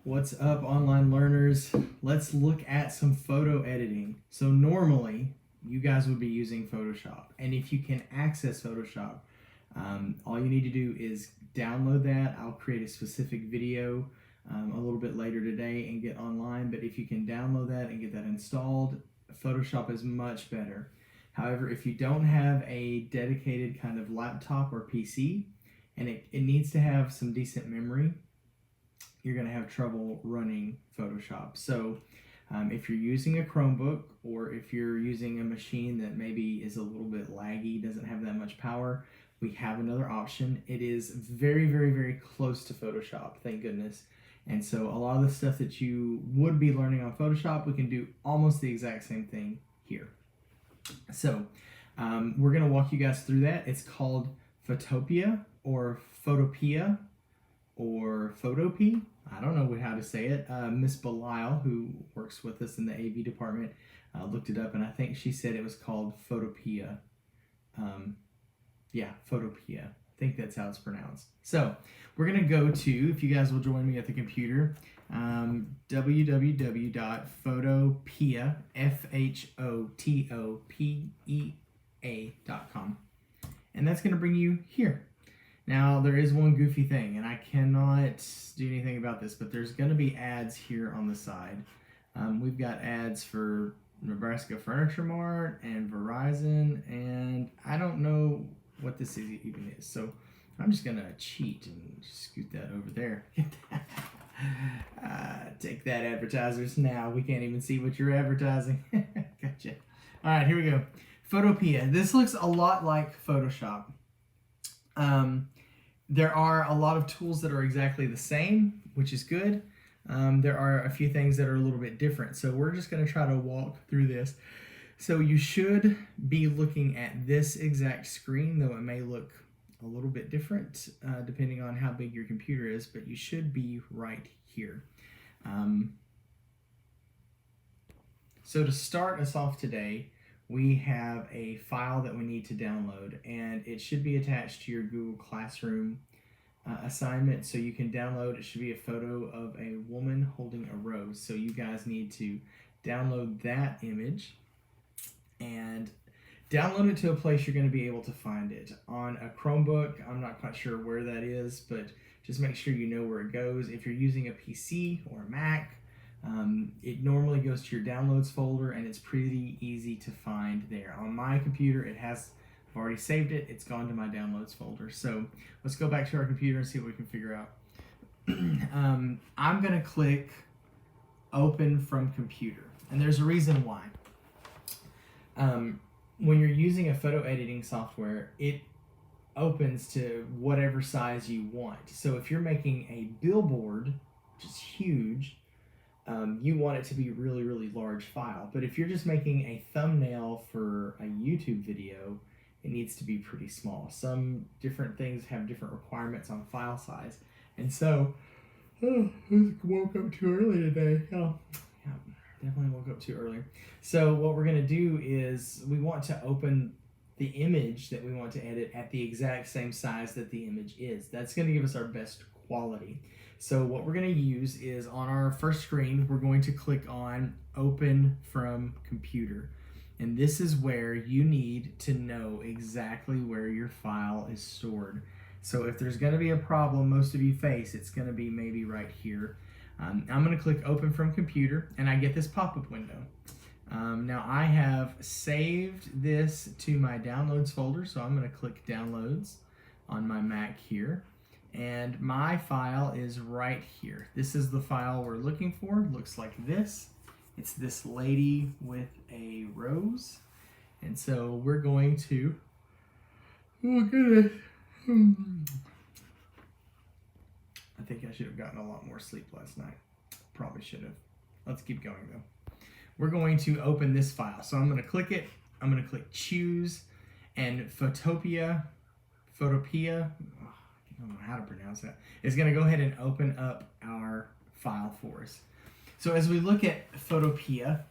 What's up, online learners? Let's look at some photo editing. So normally, you guys would be using Photoshop. And if you can access Photoshop, all you need to do is download that. I'll create a specific video a little bit later today and get online. But if you can download that and get that installed, Photoshop is much better. However, if you don't have a dedicated kind of laptop or PC, and it needs to have some decent memory, you're going to have trouble running Photoshop. So if you're using a Chromebook, or if you're using a machine that maybe is a little bit laggy, doesn't have that much power, we have another option. It is very, very, very close to Photoshop, thank goodness. And so a lot of the stuff that you would be learning on Photoshop, we can do almost the exact same thing here. So we're going to walk you guys through that. It's called Photopea or Photopea or Photopea. I don't know how to say it. Miss Belial, who works with us in the AV department, looked it up, and I think she said it was called Photopea. Yeah, Photopea. I think that's how it's pronounced. So we're going to go to, if you guys will join me at the computer, www.photopea, Photopea.com. And that's going to bring you here. Now, there is one goofy thing, and I cannot do anything about this, but there's going to be ads here on the side. We've got ads for Nebraska Furniture Mart and Verizon, and I don't know what this even is. So I'm just going to cheat and scoot that over there. Take that, advertisers. Now we can't even see what you're advertising. Gotcha. All right, here we go. Photopea. This looks a lot like Photoshop. There are a lot of tools that are exactly the same, which is good. There are a few things that are a little bit different. So we're just going to try to walk through this. So you should be looking at this exact screen, though it may look a little bit different depending on how big your computer is, but you should be right here. So to start us off today, we have a file that we need to download, and it should be attached to your Google Classroom assignment. So you can download, it should be a photo of a woman holding a rose. So you guys need to download that image and download it to a place you're going to be able to find it. On a Chromebook, I'm not quite sure where that is, but just make sure you know where it goes. If you're using a PC or a Mac, it normally goes to your downloads folder, and it's pretty easy to find there. On my computer, I've already saved it. It's gone to my downloads folder. So let's go back to our computer and see what we can figure out. I'm going to click Open from Computer, and there's a reason why. When you're using a photo editing software, it opens to whatever size you want. So if you're making a billboard, which is huge, you want it to be a really, really large file. But if you're just making a thumbnail for a YouTube video, it needs to be pretty small. Some different things have different requirements on file size. And so, I woke up too early today. Yeah, definitely woke up too early. So what we're going to do is we want to open the image that we want to edit at the exact same size that the image is. That's going to give us our best quality. So what we're going to use is, on our first screen, we're going to click on Open from Computer. And this is where you need to know exactly where your file is stored. So if there's going to be a problem most of you face, it's going to be maybe right here. I'm going to click Open from Computer, and I get this pop-up window. Now I have saved this to my Downloads folder, so I'm going to click Downloads on my Mac here. And my file is right here. This is the file we're looking for. It looks like this. It's this lady with a rose. And so we're going to, oh goodness. I think I should have gotten a lot more sleep last night. Probably should have. Let's keep going though. We're going to open this file. So I'm going to click it. I'm going to click Choose, and Photopea, I don't know how to pronounce that, is going to go ahead and open up our file for us. So as we look at Photopea,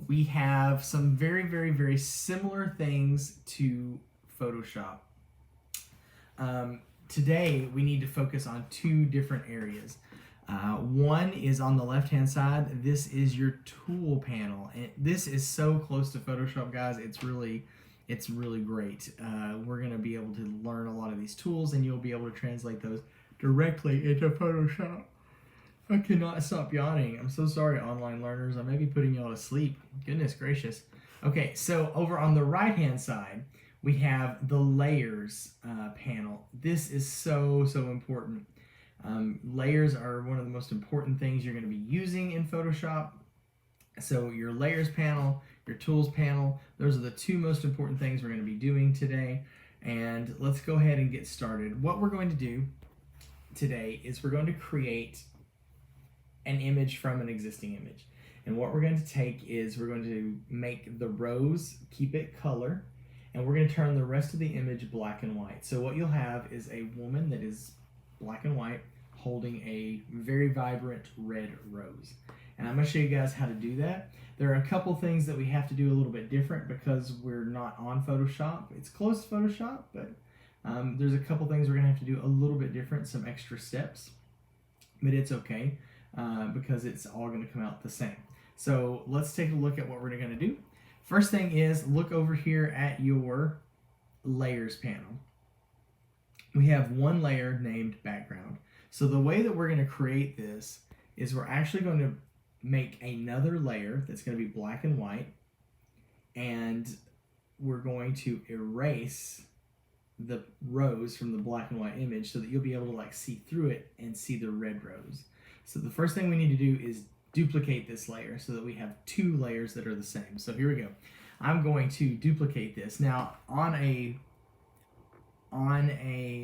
we have some very, very, very similar things to Photoshop. Today, we need to focus on two different areas. One is on the left-hand side. This is your tool panel. And this is so close to Photoshop, guys. It's really great. We're going to be able to learn a lot of these tools, and you'll be able to translate those directly into Photoshop. I cannot stop yawning. I'm so sorry, online learners. I may be putting y'all to sleep. Goodness gracious. Okay, so over on the right-hand side, we have the layers panel. This is so important. Layers are one of the most important things you're going to be using in Photoshop. So your layers panel, your tools panel, those are the two most important things we're going to be doing today. And let's go ahead and get started. What we're going to do today is we're going to create an image from an existing image. And what we're going to take is we're going to make the rows, keep it color, and we're going to turn the rest of the image black and white. So what you'll have is a woman that is black and white holding a very vibrant red rose. And I'm going to show you guys how to do that. There are a couple things that we have to do a little bit different because we're not on Photoshop. It's close to Photoshop, but there's a couple things we're going to have to do a little bit different, some extra steps. But it's okay because it's all going to come out the same. So let's take a look at what we're going to do. First thing is look over here at your layers panel. We have one layer named background. So the way that we're going to create this is we're actually going to make another layer that's going to be black and white, and we're going to erase the rows from the black and white image so that you'll be able to like see through it and see the red rows. So the first thing we need to do is duplicate this layer so that we have two layers that are the same. So here we go. I'm going to duplicate this. Now on a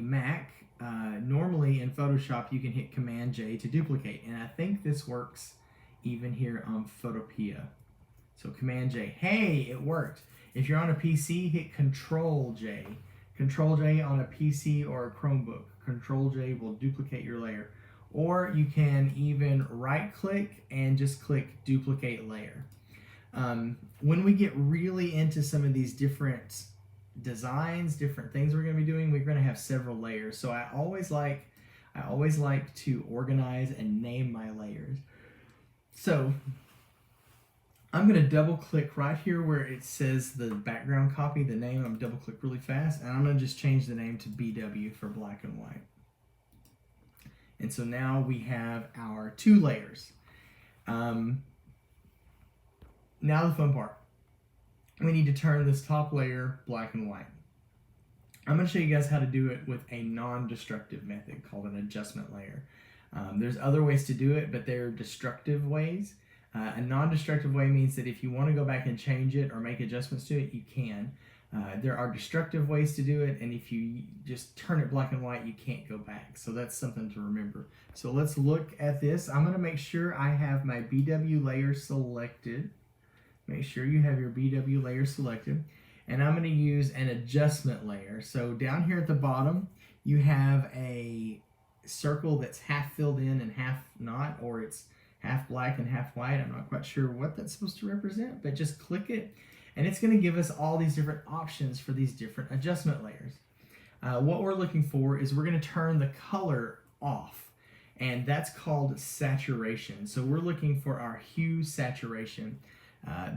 Mac, normally in Photoshop you can hit Command J to duplicate, and I think this works even here on Photopea. So Command J. Hey, it worked. If you're on a PC, hit Control J. Control J on a PC or a Chromebook. Control J will duplicate your layer. Or you can even right click and just click duplicate layer. When we get really into some of these different designs, different things we're going to be doing, we're going to have several layers. So I always like to organize and name my layers. So I'm going to double click right here where it says the background copy, the name. I'm double click really fast, and I'm going to just change the name to BW for black and white. And so now we have our two layers. Now the fun part. We need to turn this top layer black and white. I'm going to show you guys how to do it with a non-destructive method called an adjustment layer. There's other ways to do it, but they're destructive ways. A non-destructive way means that if you want to go back and change it or make adjustments to it, you can. There are destructive ways to do it, and if you just turn it black and white, you can't go back. So that's something to remember. So let's look at this. I'm going to make sure I have my BW layer selected. Make sure you have your BW layer selected. And I'm going to use an adjustment layer. So down here at the bottom, you have a circle that's half filled in and half not, or it's half black and half white. I'm not quite sure what that's supposed to represent, but just click it. And it's going to give us all these different options for these different adjustment layers. What we're looking for is we're going to turn the color off, and that's called saturation. So we're looking for our hue saturation.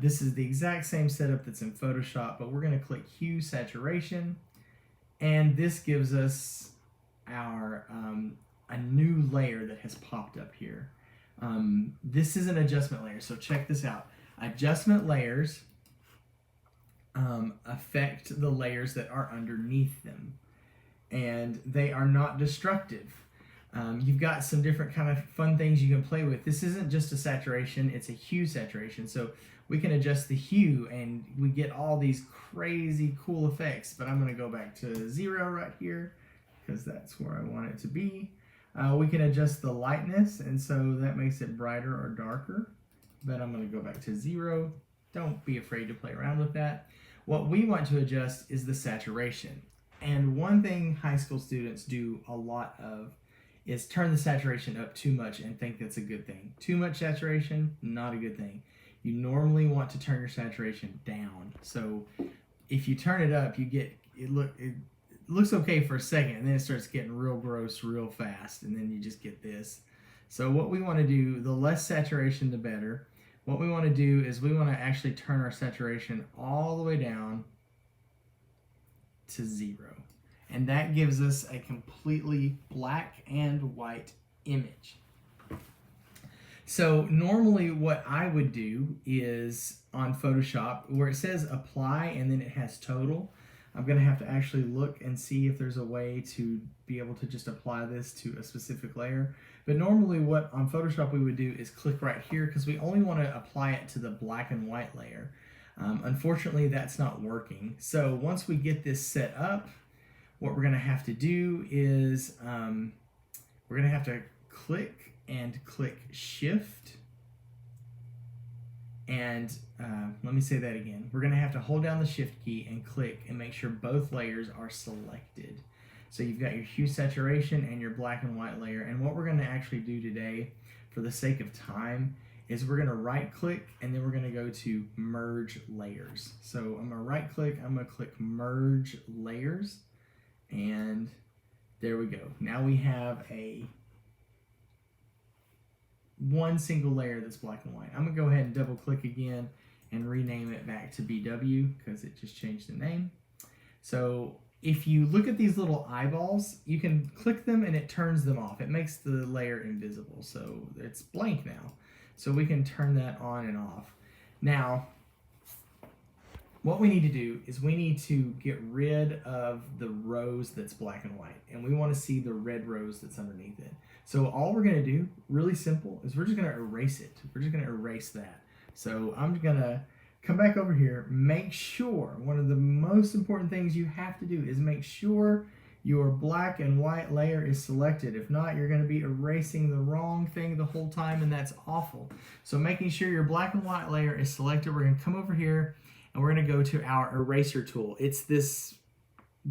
This is the exact same setup that's in Photoshop, but we're going to click hue saturation, and this gives us our a new layer that has popped up here. This is an adjustment layer, so check this out. Adjustment layers affect the layers that are underneath them, and they are not destructive. You've got some different kind of fun things you can play with. This isn't just a saturation, it's a hue saturation. So we can adjust the hue and we get all these crazy cool effects, but I'm going to go back to 0 right here because that's where I want it to be. We can adjust the lightness, and so that makes it brighter or darker, but I'm going to go back to 0. Don't be afraid to play around with that. What we want to adjust is the saturation. And one thing high school students do a lot of is turn the saturation up too much and think that's a good thing. Too much saturation, not a good thing. You normally want to turn your saturation down. So if you turn it up, you get it looks okay for a second, and then it starts getting real gross real fast, and then you just get this. So what we want to do, the less saturation, the better. What we want to do is we want to actually turn our saturation all the way down to 0. And that gives us a completely black and white image. So normally what I would do is on Photoshop, where it says apply and then it has total, I'm going to have to actually look and see if there's a way to be able to just apply this to a specific layer. But normally what on Photoshop we would do is click right here because we only want to apply it to the black and white layer. Unfortunately, that's not working. So once we get this set up, what we're going to have to do is we're going to have to click Shift. And let me say that again. We're going to have to hold down the Shift key and click and make sure both layers are selected. So you've got your hue saturation and your black and white layer. And what we're going to actually do today, for the sake of time, is we're going to right click and then we're going to go to merge layers. So I'm going to right click, I'm going to click merge layers, and there we go. Now we have one single layer that's black and white. I'm going to go ahead and double click again and rename it back to BW because it just changed the name. So if you look at these little eyeballs, you can click them and it turns them off. It makes the layer invisible, so it's blank now. So we can turn that on and off. Now, what we need to do is we need to get rid of the rose that's black and white, and we want to see the red rose that's underneath it. So all we're going to do, really simple, is we're just going to erase it. We're just going to erase that. So I'm going to come back over here, make sure, one of the most important things you have to do is make sure your black and white layer is selected. If not, you're going to be erasing the wrong thing the whole time, and that's awful. So making sure your black and white layer is selected, we're going to come over here and we're going to go to our eraser tool. It's this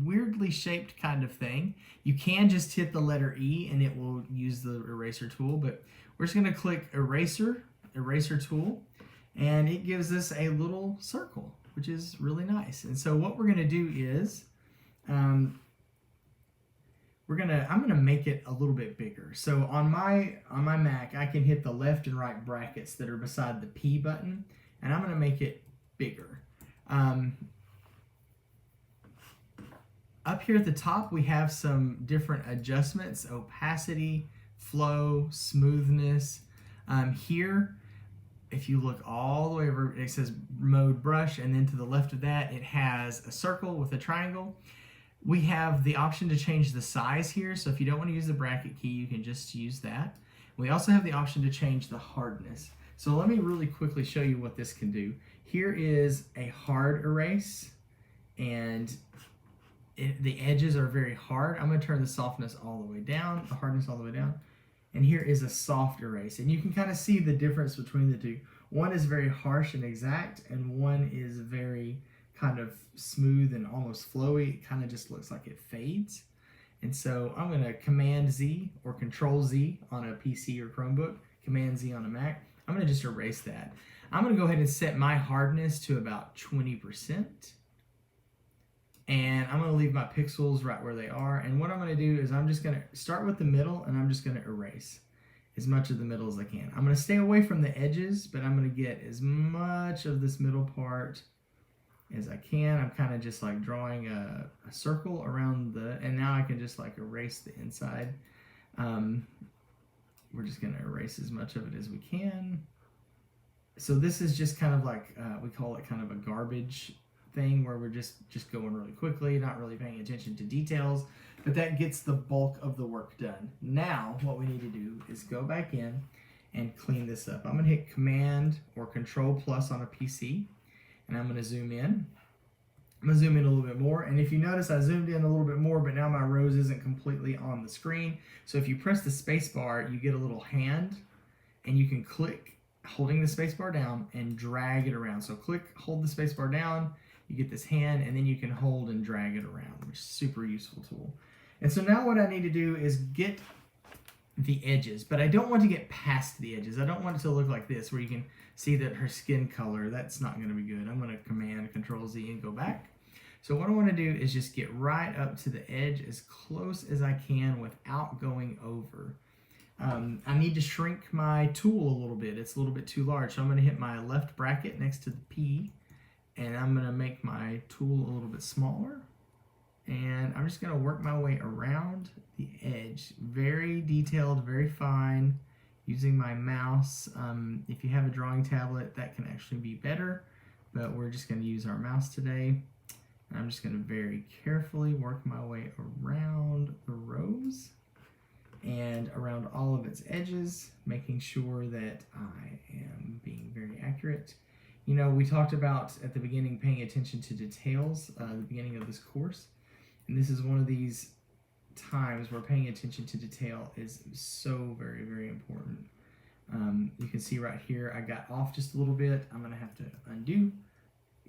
weirdly shaped kind of thing. You can just hit the letter E and it will use the eraser tool, but we're just going to click eraser tool, and it gives us a little circle, which is really nice. And so what we're going to do is I'm gonna make it a little bit bigger. So on my Mac, I can hit the left and right brackets that are beside the P button, and I'm gonna make it bigger. Up here at the top, we have some different adjustments: opacity, flow, smoothness. Here, if you look all the way over, it says mode brush, and then to the left of that, it has a circle with a triangle. We have the option to change the size here, so if you don't want to use the bracket key, you can just use that. We also have the option to change the hardness. So let me really quickly show you what this can do. Here is a hard erase, and the edges are very hard. I'm going to turn the softness all the way down, the hardness all the way down. And here is a soft erase, and you can kind of see the difference between the two. One is very harsh and exact, and one is very kind of smooth and almost flowy. It kind of just looks like it fades. And so I'm going to Command Z or Control Z on a PC or Chromebook, Command Z on a Mac. I'm going to just erase that. I'm going to go ahead and set my hardness to about 20%. And I'm going to leave my pixels right where they are. And what I'm going to do is I'm just going to start with the middle, and I'm just going to erase as much of the middle as I can. I'm going to stay away from the edges, but I'm going to get as much of this middle part as I can. I'm kind of just like drawing a circle around and now I can just like erase the inside. We're just going to erase as much of it as we can. So this is just kind of like, we call it kind of a garbage thing where we're just going really quickly, not really paying attention to details, but that gets the bulk of the work done. Now, what we need to do is go back in and clean this up. I'm going to hit Command or Control plus on a PC, and I'm going to zoom in. I'm going to zoom in a little bit more, and if you notice, I zoomed in a little bit more, but now my rose isn't completely on the screen. So if you press the space bar, you get a little hand, and you can click holding the space bar down and drag it around. So click, hold the space bar down, you get this hand, and then you can hold and drag it around, which is a super useful tool. And so now what I need to do is get the edges, but I don't want to get past the edges. I don't want it to look like this, where you can see that her skin color, that's not going to be good. I'm going to Command Control Z and go back. So what I want to do is just get right up to the edge as close as I can without going over. I need to shrink my tool a little bit. It's a little bit too large. So I'm going to hit my left bracket next to the P, and I'm going to make my tool a little bit smaller. And I'm just going to work my way around the edge. Very detailed, very fine, using my mouse. If you have a drawing tablet, that can actually be better, but we're just going to use our mouse today. And I'm just going to very carefully work my way around the rose and around all of its edges, making sure that I am being very accurate. You know, we talked about at the beginning paying attention to details, the beginning of this course. And this is one of these times where paying attention to detail is so very, very important. You can see right here, I got off just a little bit. I'm gonna have to undo,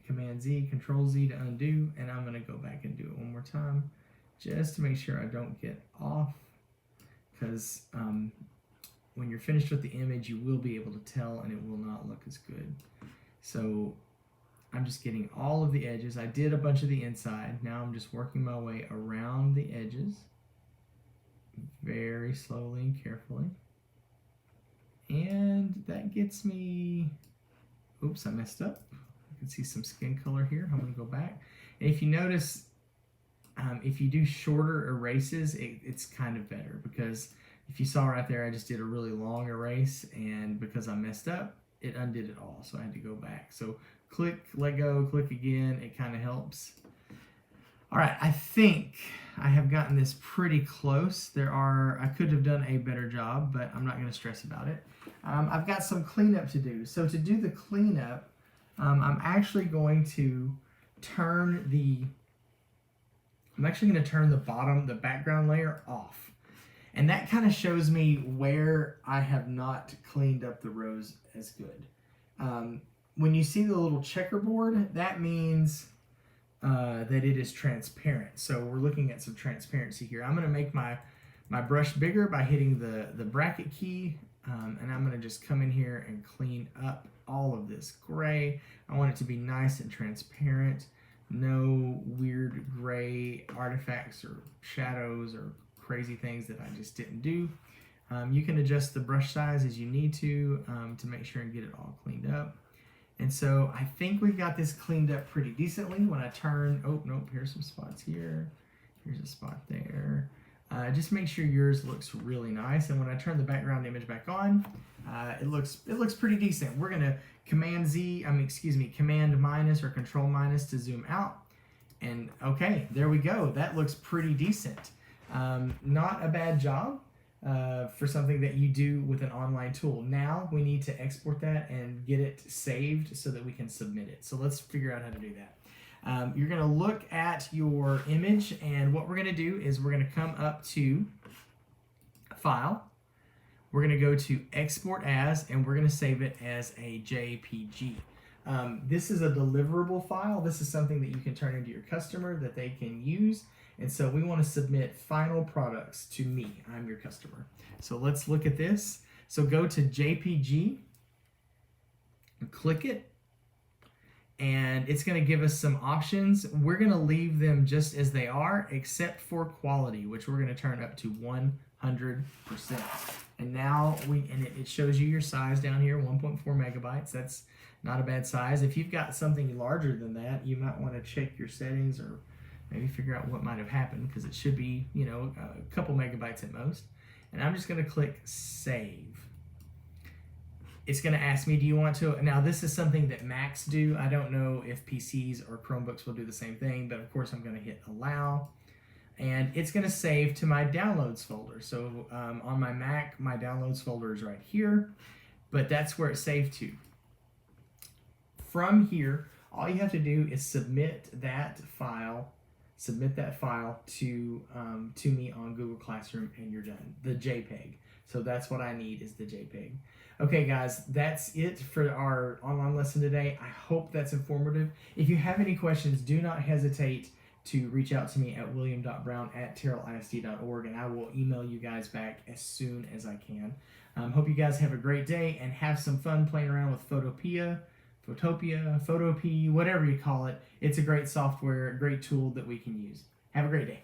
Command Z, Control Z to undo, and I'm gonna go back and do it one more time, just to make sure I don't get off, because when you're finished with the image, you will be able to tell and it will not look as good. So I'm just getting all of the edges. I did a bunch of the inside. Now I'm just working my way around the edges very slowly and carefully. And that gets me, oops, I messed up. You can see some skin color here. I'm going to go back. And if you notice, if you do shorter erases, it's kind of better, because if you saw right there, I just did a really long erase, and because I messed up, it undid it all. So I had to go back. So click, let go, click again. It kind of helps. All right, I think I have gotten this pretty close. I could have done a better job, but I'm not going to stress about it. I've got some cleanup to do. So to do the cleanup, I'm actually going to turn the the background layer off. And that kind of shows me where I have not cleaned up the rose as good. When you see the little checkerboard, that means that it is transparent. So we're looking at some transparency here. I'm going to make my brush bigger by hitting the bracket key, and I'm going to just come in here and clean up all of this gray. I want it to be nice and transparent. No weird gray artifacts or shadows or crazy things that I just didn't do. You can adjust the brush size as you need to make sure and get it all cleaned up. And so I think we've got this cleaned up pretty decently. When I turn, oh nope, here's some spots here. Here's a spot there. Just make sure yours looks really nice. And when I turn the background image back on, it looks pretty decent. We're gonna Command minus or Control minus to zoom out. And okay, there we go. That looks pretty decent. Not a bad job for something that you do with an online tool. Now we need to export that and get it saved so that we can submit it. So let's figure out how to do that. You're going to look at your image, and what we're going to do is we're going to come up to File. We're going to go to Export As, and we're going to save it as a JPG. This is a deliverable file. This is something that you can turn into your customer that they can use. And so we want to submit final products to me. I'm your customer. So let's look at this. So go to JPG, click it, and it's going to give us some options. We're going to leave them just as they are, except for quality, which we're going to turn up to 100%. And now it shows you your size down here, 1.4 megabytes. That's not a bad size. If you've got something larger than that, you might want to check your settings or maybe figure out what might have happened, because it should be, a couple megabytes at most. And I'm just going to click Save. It's going to ask me, do you want to, now this is something that Macs do. I don't know if PCs or Chromebooks will do the same thing, but of course I'm going to hit Allow. And it's going to save to my Downloads folder. So on my Mac, my Downloads folder is right here, but that's where it's saved to. From here, all you have to do is submit that file to me on Google Classroom, and you're done. The JPEG. So that's what I need, is the JPEG. Okay, guys, that's it for our online lesson today. I hope that's informative. If you have any questions, do not hesitate to reach out to me at william.brown@terrellisd.org, and I will email you guys back as soon as I can. Hope you guys have a great day and have some fun playing around with Photopea, Photopea, whatever you call it. It's a great software, a great tool that we can use. Have a great day.